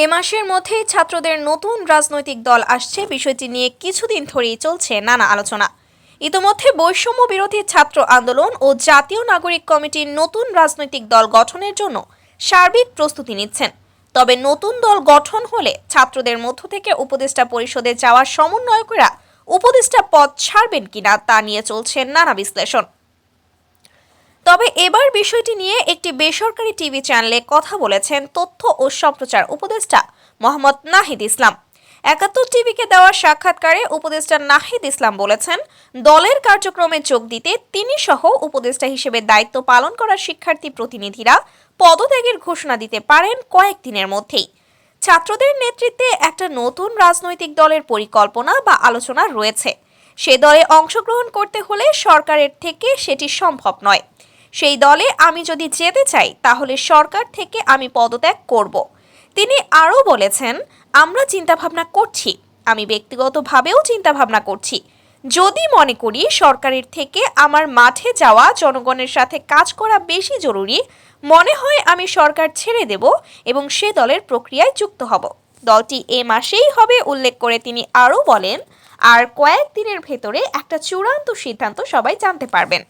এ মাসের মধ্যেই ছাত্রদের নতুন রাজনৈতিক দল আসছে, বিষয়টি নিয়ে কিছুদিন ধরেই চলছে নানা আলোচনা। ইতোমধ্যে বৈষম্য বিরোধী ছাত্র আন্দোলন ও জাতীয় নাগরিক কমিটির নতুন রাজনৈতিক দল গঠনের জন্য সার্বিক প্রস্তুতি নিচ্ছেন। তবে নতুন দল গঠন হলে ছাত্রদের মধ্য থেকে উপদেষ্টা পরিষদে যাওয়ার সমন্বয়করা উপদেষ্টা পদ ছাড়বেন কিনা তা নিয়ে চলছে নানা বিশ্লেষণ। তবে এবার বিষয়টি নিয়ে একটি বেসরকারি টিভি চ্যানেলে কথা বলেছেন তথ্য ও সম্প্রচার উপদেষ্টা মোহাম্মদ নাহিদ ইসলাম। ৭১ টিভিকে দেওয়া সাক্ষাৎকারে উপদেষ্টা নাহিদ ইসলাম বলেছেন, দলের কার্যক্রমে যোগ দিতে তিনি সহ উপদেষ্টা হিসেবে দায়িত্ব পালন করা শিক্ষার্থী প্রতিনিধিরা পদত্যাগের ঘোষণা দিতে পারেন কয়েকদিনের মধ্যেই। ছাত্রদের নেতৃত্বে একটা নতুন রাজনৈতিক দলের পরিকল্পনা বা আলোচনা রয়েছে। সে দলে অংশগ্রহণ করতে হলে সরকারের থেকে সেটি সম্ভব নয়। সেই দলে আমি যদি যেতে চাই তাহলে সরকার থেকে আমি পদত্যাগ করব। তিনি আরও বলেছেন, আমরা চিন্তাভাবনা করছি, আমি ব্যক্তিগতভাবেও চিন্তাভাবনা করছি। যদি মনে করি সরকারের থেকে আমার মাঠে যাওয়া, জনগণের সাথে কাজ করা বেশি জরুরি মনে হয়, আমি সরকার ছেড়ে দেব এবং সে দলের প্রক্রিয়ায় যুক্ত হব। দলটি এ মাসেই হবে উল্লেখ করে তিনি আরও বলেন, আর কয়েকদিনের ভেতরে একটা চূড়ান্ত সিদ্ধান্ত সবাই জানতে পারবেন।